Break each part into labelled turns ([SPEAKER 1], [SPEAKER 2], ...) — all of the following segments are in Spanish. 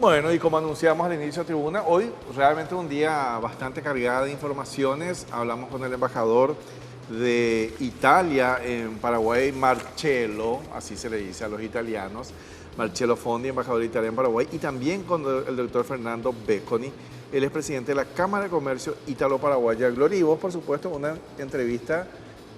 [SPEAKER 1] Bueno, y como anunciamos al inicio de tribuna, hoy realmente un día bastante cargado de informaciones. Hablamos con el embajador de Italia en Paraguay, Marcello, así se le dice a los italianos, Marcello Fondi, embajador de Italia en Paraguay, y también con el doctor Fernando Becconi, él es presidente de la Cámara de Comercio Ítalo-Paraguaya Gloria. Y vos, por supuesto, una entrevista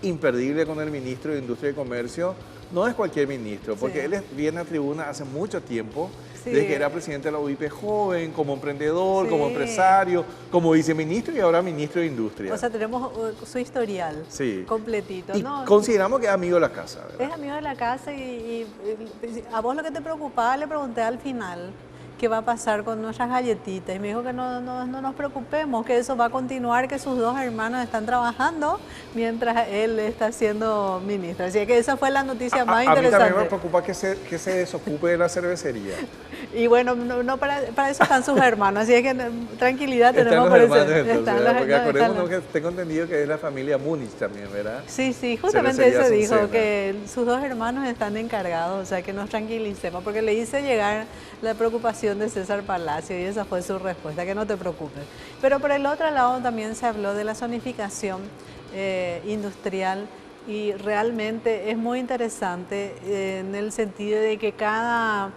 [SPEAKER 1] imperdible con el ministro de Industria y Comercio. No es cualquier ministro,
[SPEAKER 2] Sí,
[SPEAKER 1] porque él viene a tribuna hace mucho tiempo, desde que
[SPEAKER 2] sí,
[SPEAKER 1] era presidente de la UIP joven, como emprendedor, como
[SPEAKER 2] sí.
[SPEAKER 1] empresario, como viceministro y ahora ministro de
[SPEAKER 2] O
[SPEAKER 1] Industria.
[SPEAKER 2] sea, tenemos su historial
[SPEAKER 1] Sí.
[SPEAKER 2] completito,
[SPEAKER 1] Y
[SPEAKER 2] ¿no?
[SPEAKER 1] consideramos que es amigo de la casa,
[SPEAKER 2] Es
[SPEAKER 1] ¿verdad?
[SPEAKER 2] amigo de la casa y a vos lo que te preocupaba le pregunté al final qué va a pasar con nuestras galletitas y me dijo que no nos preocupemos, que eso va a continuar, que sus dos hermanos están trabajando mientras él está siendo ministro. Así que esa fue la noticia más
[SPEAKER 1] A mí también me
[SPEAKER 2] interesante.
[SPEAKER 1] preocupa que se desocupe de la cervecería.
[SPEAKER 2] Y bueno, para eso están sus hermanos, así es que tranquilidad
[SPEAKER 1] Están
[SPEAKER 2] tenemos
[SPEAKER 1] los
[SPEAKER 2] por eso.
[SPEAKER 1] hermanos entonces,
[SPEAKER 2] Están
[SPEAKER 1] ¿verdad? Porque
[SPEAKER 2] no, están
[SPEAKER 1] acordémonos que tengo entendido que es la familia Múnich también, ¿verdad?
[SPEAKER 2] Sí, sí, justamente
[SPEAKER 1] Cervecería
[SPEAKER 2] eso dijo,
[SPEAKER 1] Azucena.
[SPEAKER 2] que sus dos hermanos están encargados, o sea, que nos tranquilicemos, porque le hice llegar la preocupación de César Palacio y esa fue su respuesta, que no te preocupes. Pero por el otro lado también se habló de la zonificación industrial y realmente es muy interesante en el sentido de que cada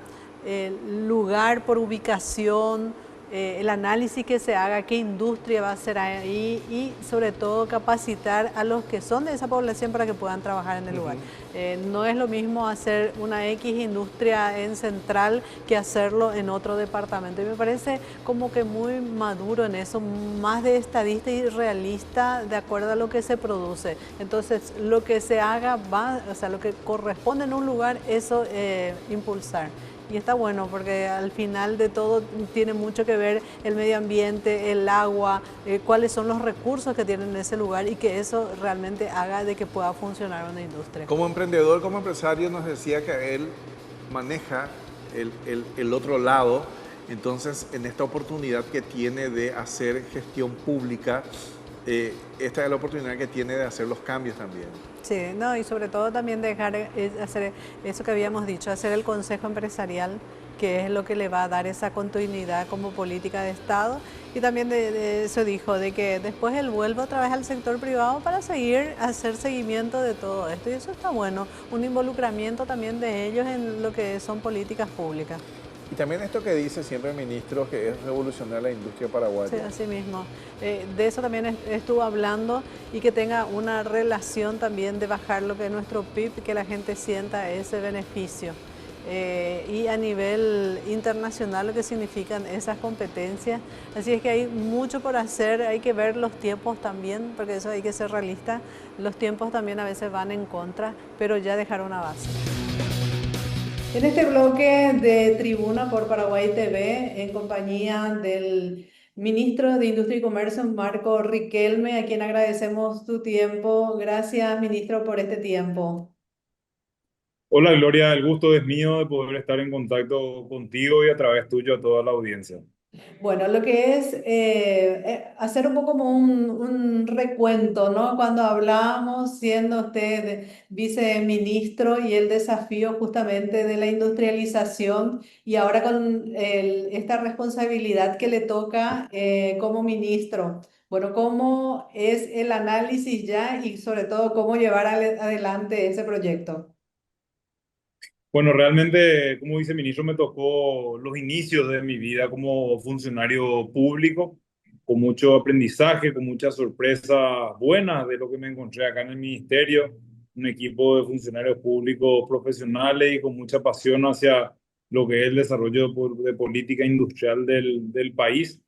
[SPEAKER 2] lugar por ubicación, el análisis que se haga, qué industria va a ser ahí y sobre todo capacitar a los que son de esa población para que puedan trabajar en el lugar. No es lo mismo hacer una X industria en Central que hacerlo en otro departamento. Y me parece como que muy maduro en eso, más de estadista y realista de acuerdo a lo que se produce. Entonces, lo que se haga va, o sea, lo que corresponde en un lugar, eso impulsar. Y está bueno porque al final de todo tiene mucho que ver el medio ambiente, el agua, cuáles son los recursos que tienen en ese lugar y que eso realmente haga de que pueda funcionar una industria.
[SPEAKER 1] Como emprendedor, como empresario, nos decía que él maneja el otro lado. Entonces, en esta oportunidad que tiene de hacer gestión pública, esta es la oportunidad que tiene de hacer los cambios también.
[SPEAKER 2] Sí, no, y sobre todo también dejar hacer eso que habíamos dicho, hacer el consejo empresarial, que es lo que le va a dar esa continuidad como política de Estado. Y también de eso dijo, de que después él vuelve otra vez al sector privado para seguir, hacer seguimiento de todo esto. Y eso está bueno, un involucramiento también de ellos en lo que son políticas públicas.
[SPEAKER 1] Y también esto que dice siempre el ministro, que es revolucionar la industria
[SPEAKER 2] Sí,
[SPEAKER 1] paraguaya.
[SPEAKER 2] así mismo. De eso también estuvo hablando y que tenga una relación también de bajar lo que es nuestro PIB, que la gente sienta ese beneficio. Y a nivel internacional lo que significan esas competencias. Así es que hay mucho por hacer, hay que ver los tiempos también, porque eso hay que ser realista. Los tiempos también a veces van en contra, pero ya dejar una base. En este bloque de Tribuna por Paraguay TV, en compañía del ministro de Industria y Comercio, Marco Riquelme, a quien agradecemos tu tiempo. Gracias, ministro, por este tiempo.
[SPEAKER 3] Hola Gloria, el gusto es mío de poder estar en contacto contigo y a través tuyo a toda la audiencia.
[SPEAKER 2] Bueno, lo que es hacer un poco como un recuento, ¿no? Cuando hablábamos, siendo usted viceministro y el desafío justamente de la industrialización y ahora con esta responsabilidad que le toca como ministro. Bueno, ¿cómo es el análisis ya y sobre todo cómo llevar adelante ese proyecto?
[SPEAKER 3] Bueno, realmente como viceministro me tocó los inicios de mi vida como funcionario público, con mucho aprendizaje, con muchas sorpresas buenas de lo que me encontré acá en el ministerio, un equipo de funcionarios públicos profesionales y con mucha pasión hacia lo que es el desarrollo de política industrial del país.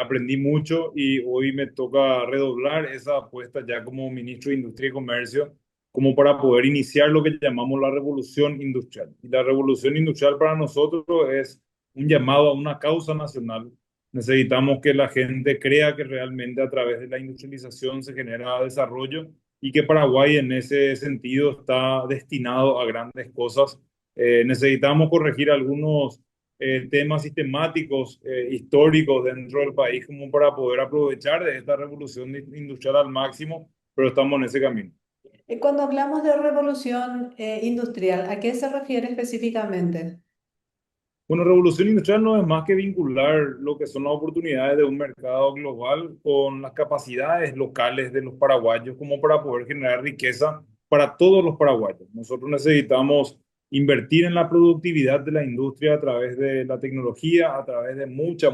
[SPEAKER 3] Aprendí mucho y hoy me toca redoblar esa apuesta ya como ministro de Industria y Comercio, como para poder iniciar lo que llamamos la revolución industrial. Y la revolución industrial para nosotros es un llamado a una causa nacional. Necesitamos que la gente crea que realmente a través de la industrialización se genera desarrollo y que Paraguay en ese sentido está destinado a grandes cosas. Necesitamos corregir algunos temas sistemáticos, históricos dentro del país como para poder aprovechar de esta revolución industrial al máximo, pero estamos en ese camino.
[SPEAKER 2] Cuando hablamos de revolución industrial, ¿a qué se refiere específicamente?
[SPEAKER 3] Bueno, revolución industrial no es más que vincular lo que son las oportunidades de un mercado global con las capacidades locales de los paraguayos como para poder generar riqueza para todos los paraguayos. Nosotros necesitamos invertir en la productividad de la industria a través de la tecnología, a través de mucha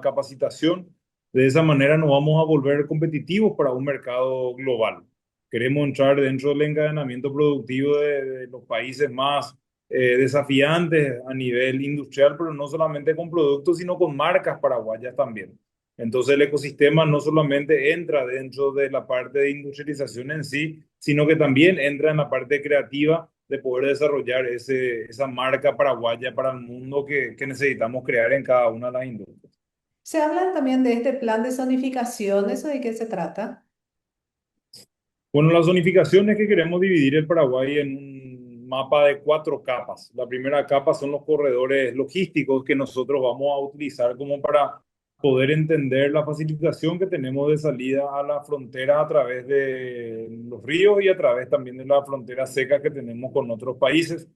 [SPEAKER 3] capacitación. De esa manera nos vamos a volver competitivos para un mercado global. Queremos entrar dentro del encadenamiento productivo de los países más desafiantes a nivel industrial, pero no solamente con productos, sino con marcas paraguayas también. Entonces el ecosistema no solamente entra dentro de la parte de industrialización en sí, sino que también entra en la parte creativa de poder desarrollar esa marca paraguaya para el mundo que necesitamos crear en cada una de las industrias.
[SPEAKER 2] Se habla también de este plan de zonificación, ¿eso de qué se trata?
[SPEAKER 3] Bueno, la zonificación es que queremos dividir el Paraguay en un mapa de 4 capas. La primera capa son los corredores logísticos que nosotros vamos a utilizar como para poder entender la facilitación que tenemos de salida a la frontera a través de los ríos y a través también de la frontera seca que tenemos con otros países.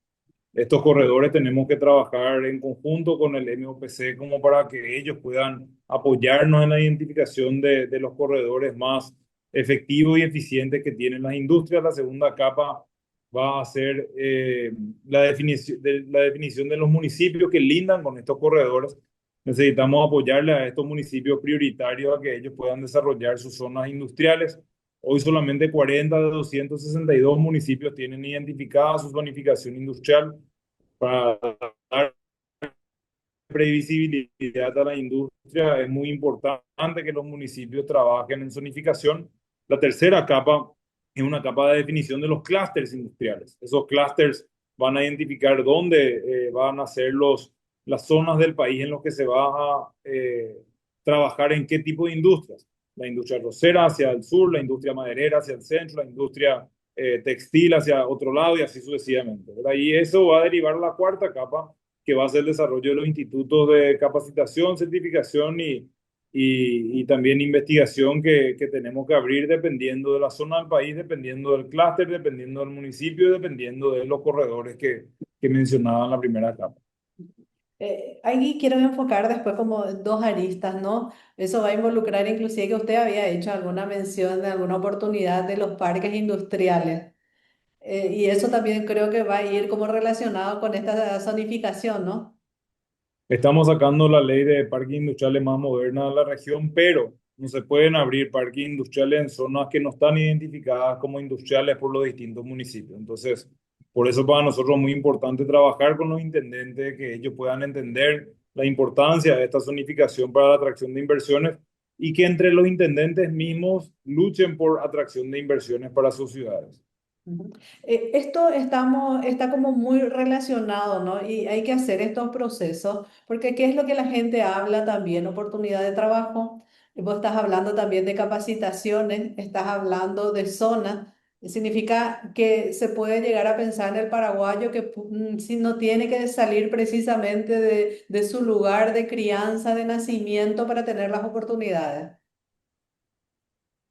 [SPEAKER 3] Estos corredores tenemos que trabajar en conjunto con el MOPC como para que ellos puedan apoyarnos en la identificación de los corredores más efectivos y eficientes que tienen las industrias. La segunda capa va a ser la definición de los municipios que lindan con estos corredores. Necesitamos apoyarle a estos municipios prioritarios a que ellos puedan desarrollar sus zonas industriales. Hoy solamente 40 de 262 municipios tienen identificada su zonificación industrial para dar previsibilidad a la industria. Es muy importante que los municipios trabajen en zonificación. La tercera capa es una capa de definición de los clústeres industriales. Esos clústeres van a identificar dónde van a ser las zonas del país en los que se va a trabajar en qué tipo de industrias. La industria arrocera hacia el sur, la industria maderera hacia el centro, la industria textil hacia otro lado y así sucesivamente, ¿verdad? Y eso va a derivar a la cuarta capa, que va a ser el desarrollo de los institutos de capacitación, certificación y también investigación que tenemos que abrir dependiendo de la zona del país, dependiendo del clúster, dependiendo del municipio, dependiendo de los corredores que mencionaba en la primera capa.
[SPEAKER 2] Ahí quiero enfocar después como dos aristas, ¿no? Eso va a involucrar inclusive que usted había hecho alguna mención de alguna oportunidad de los parques industriales. Y eso también creo que va a ir como relacionado con esta zonificación, ¿no?
[SPEAKER 3] Estamos sacando la ley de parques industriales más moderna de la región, pero no se pueden abrir parques industriales en zonas que no están identificadas como industriales por los distintos municipios. Entonces, por eso para nosotros es muy importante trabajar con los intendentes, que ellos puedan entender la importancia de esta zonificación para la atracción de inversiones y que entre los intendentes mismos luchen por atracción de inversiones para sus ciudades.
[SPEAKER 2] Ujú. Esto está como muy relacionado, ¿no? Y hay que hacer estos procesos, porque ¿qué es lo que la gente habla también? Oportunidad de trabajo. Y vos estás hablando también de capacitaciones, estás hablando de zona. Significa que se puede llegar a pensar en el paraguayo que si no tiene que salir precisamente de su lugar de crianza, de nacimiento para tener las oportunidades.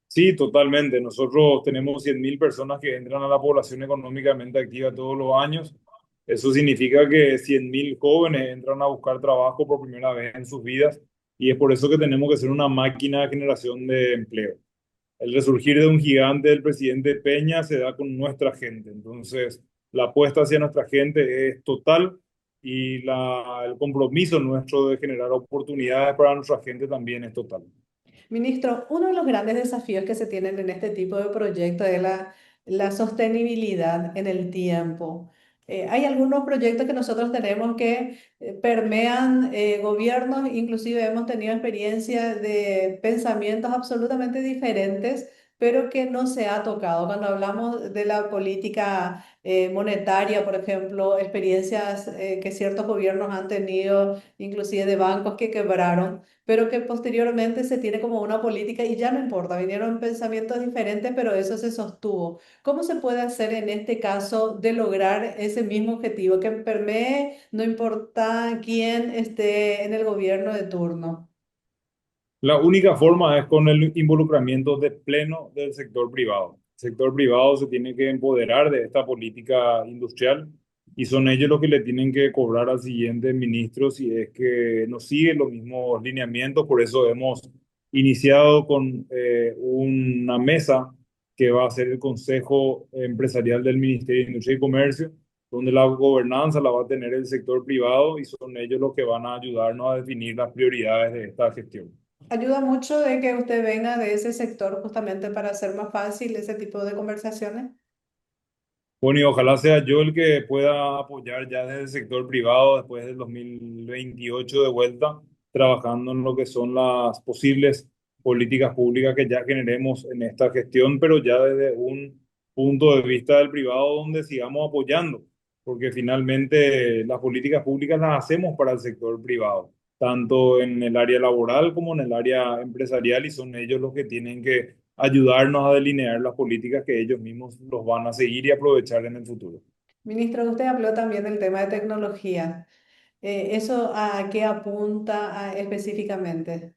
[SPEAKER 3] Sí, totalmente. Nosotros tenemos 100.000 personas que entran a la población económicamente activa todos los años. Eso significa que 100.000 jóvenes entran a buscar trabajo por primera vez en sus vidas y es por eso que tenemos que ser una máquina de generación de empleo. El resurgir de un gigante del presidente Peña se da con nuestra gente. Entonces, la apuesta hacia nuestra gente es total y el compromiso nuestro de generar oportunidades para nuestra gente también es total.
[SPEAKER 2] Ministro, uno de los grandes desafíos que se tienen en este tipo de proyectos es la sostenibilidad en el tiempo. Hay algunos proyectos que nosotros tenemos que permean gobiernos, inclusive hemos tenido experiencias de pensamientos absolutamente diferentes, pero que no se ha tocado. Cuando hablamos de la política monetaria, por ejemplo, experiencias que ciertos gobiernos han tenido, inclusive de bancos que quebraron, pero que posteriormente se tiene como una política y ya no importa, vinieron pensamientos diferentes, pero eso se sostuvo. ¿Cómo se puede hacer en este caso de lograr ese mismo objetivo, que permee, no importa quién esté en el gobierno de turno?
[SPEAKER 3] La única forma es con el involucramiento de pleno del sector privado. El sector privado se tiene que empoderar de esta política industrial y son ellos los que le tienen que cobrar al siguiente ministro si es que no sigue los mismos lineamientos. Por eso hemos iniciado con una mesa que va a ser el Consejo Empresarial del Ministerio de Industria y Comercio, donde la gobernanza la va a tener el sector privado y son ellos los que van a ayudarnos a definir las prioridades de esta gestión.
[SPEAKER 2] Ayuda mucho de que usted venga de ese sector justamente para hacer más fácil ese tipo de conversaciones.
[SPEAKER 3] Bueno, y ojalá sea yo el que pueda apoyar ya desde el sector privado después del 2028 de vuelta, trabajando en lo que son las posibles políticas públicas que ya generemos en esta gestión, pero ya desde un punto de vista del privado donde sigamos apoyando, porque finalmente las políticas públicas las hacemos para el sector privado, tanto en el área laboral como en el área empresarial, y son ellos los que tienen que ayudarnos a delinear las políticas que ellos mismos los van a seguir y aprovechar en el futuro.
[SPEAKER 2] Ministro, usted habló también del tema de tecnología. ¿Eso a qué apunta específicamente?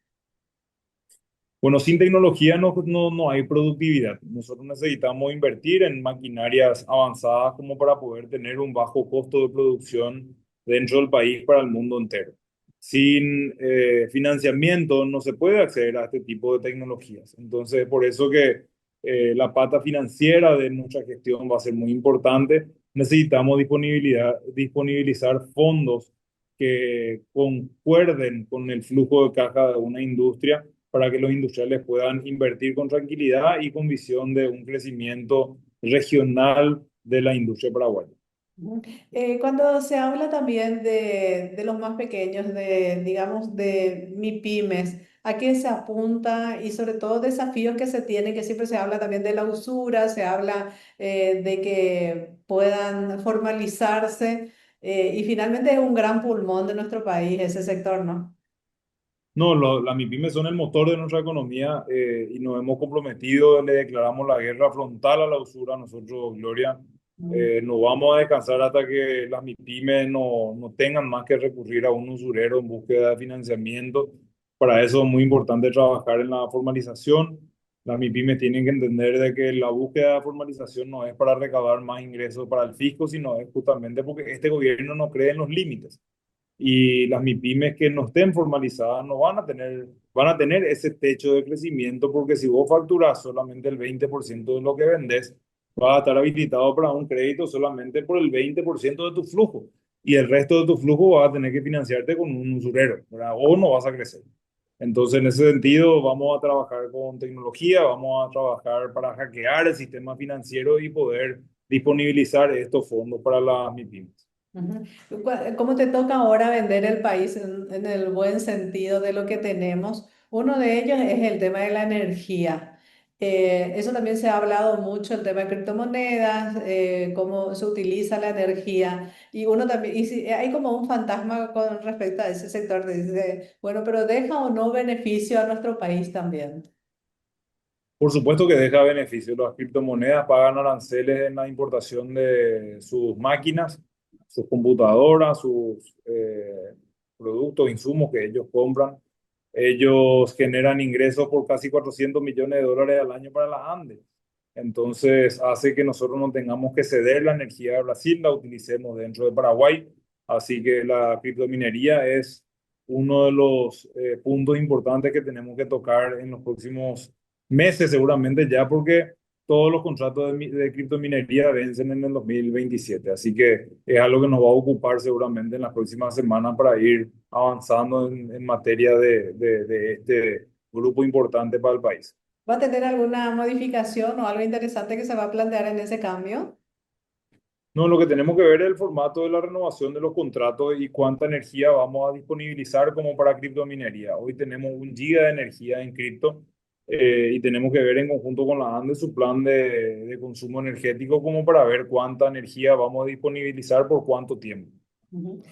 [SPEAKER 3] Bueno, sin tecnología no hay productividad. Nosotros necesitamos invertir en maquinarias avanzadas como para poder tener un bajo costo de producción dentro del país para el mundo entero. Sin financiamiento no se puede acceder a este tipo de tecnologías. Entonces, por eso que la pata financiera de nuestra gestión va a ser muy importante. Necesitamos disponibilizar fondos que concuerden con el flujo de caja de una industria para que los industriales puedan invertir con tranquilidad y con visión de un crecimiento regional de la industria paraguaya.
[SPEAKER 2] Ujú. Cuando se habla también de los más pequeños, de, digamos, de MIPYMES, ¿a qué se apunta? Y sobre todo desafíos que se tienen, que siempre se habla también de la usura, se habla de que puedan formalizarse, y finalmente es un gran pulmón de nuestro país ese sector, ¿no?
[SPEAKER 3] No, las MIPYMES son el motor de nuestra economía y nos hemos comprometido, le declaramos la guerra frontal a la usura. Nosotros, Gloria, no vamos a descansar hasta que las MIPYMES no tengan más que recurrir a un usurero en búsqueda de financiamiento. Para eso es muy importante trabajar en la formalización. Las MIPYMES tienen que entender de que la búsqueda de formalización no es para recaudar más ingresos para el fisco, sino es justamente porque este gobierno no cree en los límites y las MIPYMES que no estén formalizadas no van a tener ese techo de crecimiento porque si vos facturas solamente el 20% de lo que vendes, vas a estar habilitado para un crédito solamente por el 20% de tu flujo y el resto de tu flujo vas a tener que financiarte con un usurero, ¿verdad? O no vas a crecer. Entonces, en ese sentido, vamos a trabajar con tecnología, vamos a trabajar para hackear el sistema financiero y poder disponibilizar estos fondos para las MIPYMES.
[SPEAKER 2] Ujú. ¿Cómo te toca ahora vender el país en el buen sentido de lo que tenemos? Uno de ellos es el tema de la energía. Eso también se ha hablado mucho, el tema de criptomonedas, cómo se utiliza la energía. Y uno también, y si, hay como un fantasma con respecto a ese sector, dice, bueno, pero ¿deja o no beneficio a nuestro país también?
[SPEAKER 3] Por supuesto que deja beneficios. Las criptomonedas pagan aranceles en la importación de sus máquinas, sus computadoras, sus productos, insumos que ellos compran. Ellos generan ingresos por casi 400 millones de dólares al año para la ANDE. Entonces hace que nosotros no tengamos que ceder la energía de Brasil, la utilicemos dentro de Paraguay. Así que la criptominería es uno de los puntos importantes que tenemos que tocar en los próximos meses seguramente ya porque todos los contratos de criptominería vencen en el 2027. Así que es algo que nos va a ocupar seguramente en las próximas semanas para ir avanzando en materia de este grupo importante para el país.
[SPEAKER 2] ¿Va a tener alguna modificación o algo interesante que se va a plantear en ese cambio?
[SPEAKER 3] No, lo que tenemos que ver es el formato de la renovación de los contratos y cuánta energía vamos a disponibilizar como para criptominería. Hoy tenemos 1 giga de energía en cripto y tenemos que ver en conjunto con la ANDE su plan de consumo energético como para ver cuánta energía vamos a disponibilizar por cuánto tiempo.
[SPEAKER 2] Ujú.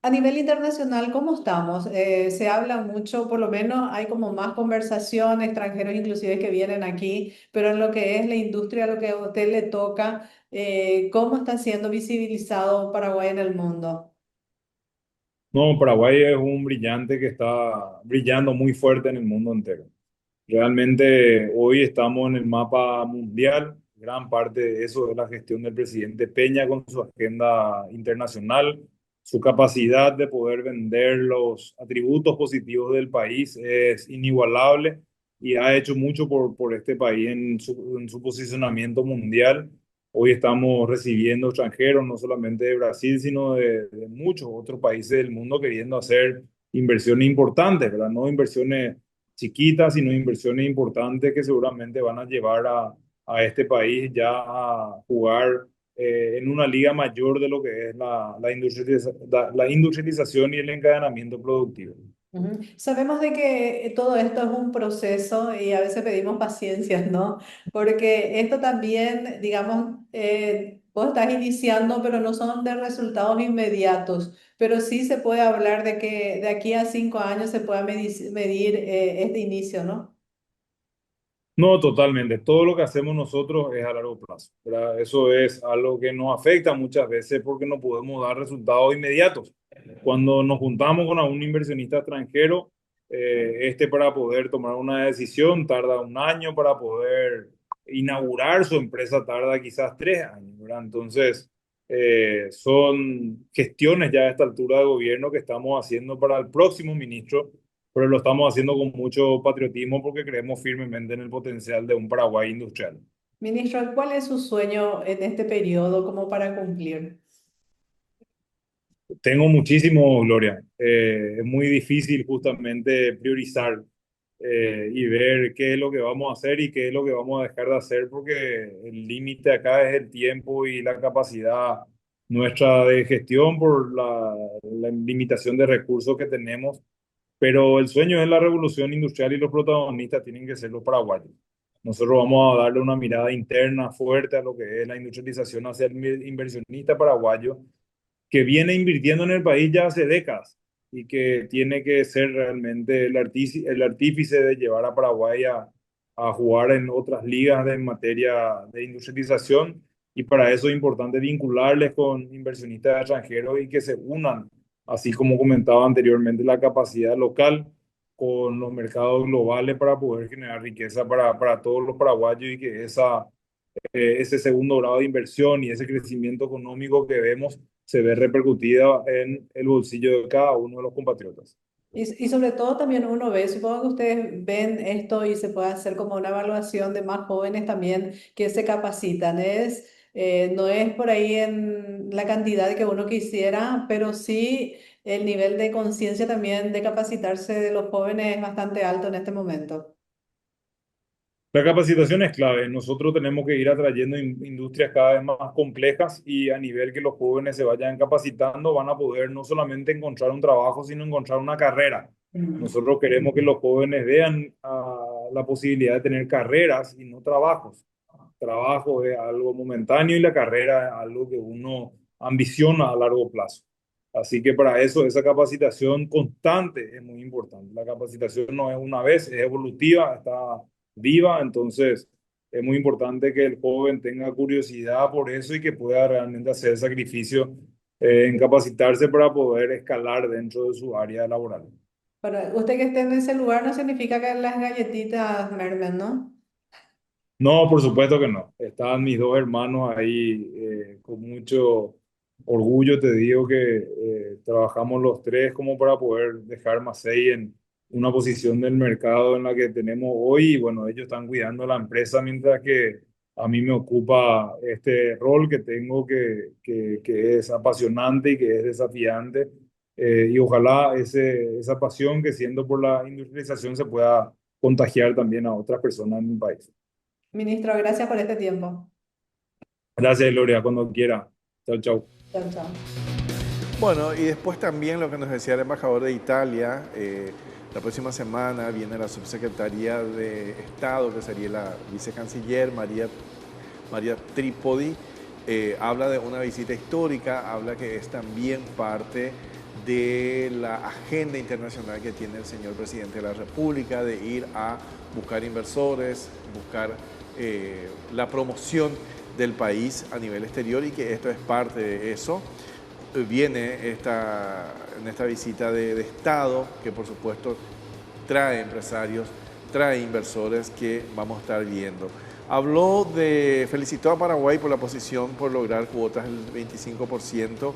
[SPEAKER 2] A nivel internacional, ¿cómo estamos? Se habla mucho, por lo menos hay como más conversación, extranjeros inclusive que vienen aquí, pero en lo que es la industria, lo que a usted le toca, ¿cómo está siendo visibilizado Paraguay en el mundo?
[SPEAKER 3] No, Paraguay es un brillante que está brillando muy fuerte en el mundo entero. Realmente hoy estamos en el mapa mundial. gran parte de eso es la gestión del presidente Peña con su agenda internacional. Su capacidad de poder vender los atributos positivos del país es inigualable y ha hecho mucho por este país en su posicionamiento mundial. Hoy estamos recibiendo extranjeros, no solamente de Brasil, sino de muchos otros países del mundo queriendo hacer inversiones importantes, ¿verdad? No inversiones chiquitas, sino inversiones importantes que seguramente van a llevar a este país ya a jugar en una liga mayor de lo que es la industrialización y el encadenamiento productivo.
[SPEAKER 2] Ujú. Sabemos de que todo esto es un proceso y a veces pedimos paciencia, ¿no? Porque esto también, digamos, vos estás iniciando, pero no son de resultados inmediatos, pero sí se puede hablar de que de aquí a 5 años se pueda medir este inicio, ¿no?
[SPEAKER 3] No, totalmente. Todo lo que hacemos nosotros es a largo plazo, ¿verdad? Eso es algo que nos afecta muchas veces porque no podemos dar resultados inmediatos. Cuando nos juntamos con algún inversionista extranjero, para poder tomar una decisión tarda un año, para poder inaugurar su empresa tarda quizás 3 años, ¿verdad? Entonces, son gestiones ya a esta altura de gobierno que estamos haciendo para el próximo ministro, pero lo estamos haciendo con mucho patriotismo porque creemos firmemente en el potencial de un Paraguay industrial.
[SPEAKER 2] Ministro, ¿cuál es su sueño en este periodo como para cumplir?
[SPEAKER 3] Tengo muchísimo, Gloria. Es muy difícil justamente priorizar y ver qué es lo que vamos a hacer y qué es lo que vamos a dejar de hacer, porque el límite acá es el tiempo y la capacidad nuestra de gestión por la limitación de recursos que tenemos. Pero el sueño es la revolución industrial y los protagonistas tienen que ser los paraguayos. Nosotros vamos a darle una mirada interna fuerte a lo que es la industrialización hacia el inversionista paraguayo que viene invirtiendo en el país ya hace décadas y que tiene que ser realmente el artífice de llevar a Paraguay a jugar en otras ligas en materia de industrialización. Y para eso es importante vincularles con inversionistas extranjeros y que se unan, así como comentaba anteriormente, la capacidad local con los mercados globales para poder generar riqueza para todos los paraguayos y que ese segundo grado de inversión y ese crecimiento económico que vemos se ve repercutida en el bolsillo de cada uno de los compatriotas.
[SPEAKER 2] Y sobre todo también uno ve, supongo que ustedes ven esto y se puede hacer como una evaluación de más jóvenes también que se capacitan. No es por ahí en la cantidad que uno quisiera, pero sí el nivel de conciencia también de capacitarse de los jóvenes es bastante alto en este momento.
[SPEAKER 3] La capacitación es clave. Nosotros tenemos que ir atrayendo industrias cada vez más complejas y a nivel que los jóvenes se vayan capacitando, van a poder no solamente encontrar un trabajo, sino encontrar una carrera.
[SPEAKER 2] Mm.
[SPEAKER 3] Nosotros queremos que los jóvenes vean la posibilidad de tener carreras y no trabajos. Trabajo es algo momentáneo y la carrera es algo que uno ambiciona a largo plazo. Así que para eso esa capacitación constante es muy importante. La capacitación no es una vez, es evolutiva, está viva, entonces es muy importante que el joven tenga curiosidad por eso y que pueda realmente hacer el sacrificio en capacitarse para poder escalar dentro de su área laboral.
[SPEAKER 2] Pero usted que esté en ese lugar no significa que las galletitas mermen, ¿no?
[SPEAKER 3] No, por supuesto que no. Estaban mis dos hermanos ahí con mucho orgullo, te digo que trabajamos los tres como para poder dejar Macei en una posición del mercado en la que tenemos hoy y bueno, ellos están cuidando la empresa mientras que a mí me ocupa este rol que tengo que es apasionante y que es desafiante y ojalá esa pasión que siento por la industrialización se pueda contagiar también a otras personas en mi país.
[SPEAKER 2] Ministro, gracias por este tiempo.
[SPEAKER 3] Gracias, Gloria, cuando quiera. Chao, chao.
[SPEAKER 2] Chao, chao.
[SPEAKER 1] Bueno, y después también lo que nos decía el embajador de Italia, la próxima semana viene la subsecretaría de Estado, que sería la vicecanciller María Trípodi, habla de una visita histórica, habla que es también parte de la agenda internacional que tiene el señor presidente de la República, de ir a buscar inversores, buscar la promoción del país a nivel exterior y que esto es parte de eso. Viene en esta visita de Estado, que por supuesto trae empresarios, trae inversores que vamos a estar viendo. Felicitó a Paraguay por la posición por lograr cuotas del 25%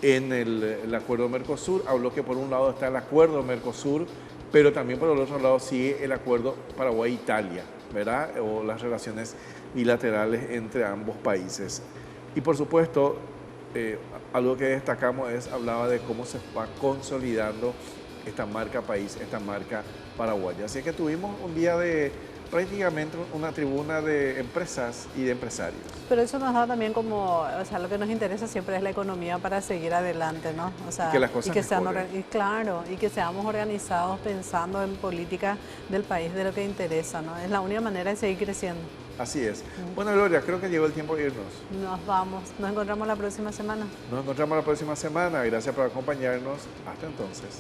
[SPEAKER 1] en el acuerdo Mercosur. Habló que por un lado está el acuerdo Mercosur, pero también por el otro lado sigue el acuerdo Paraguay-Italia, ¿verdad? O las relaciones bilaterales entre ambos países. Y por supuesto, algo que destacamos hablaba de cómo se va consolidando esta marca país, esta marca paraguaya. Así que tuvimos un día de prácticamente una tribuna de empresas y de empresarios.
[SPEAKER 2] Pero eso nos da también como, o sea, lo que nos interesa siempre es la economía para seguir adelante, ¿no? O sea,
[SPEAKER 1] Y que las cosas
[SPEAKER 2] y claro, y que seamos organizados pensando en política del país, de lo que interesa, ¿no? Es la única manera de seguir creciendo.
[SPEAKER 1] Así es. Bueno, Gloria, creo que llegó el tiempo de irnos.
[SPEAKER 2] Nos vamos, nos encontramos la próxima semana.
[SPEAKER 1] Nos encontramos la próxima semana. Gracias por acompañarnos. Hasta entonces.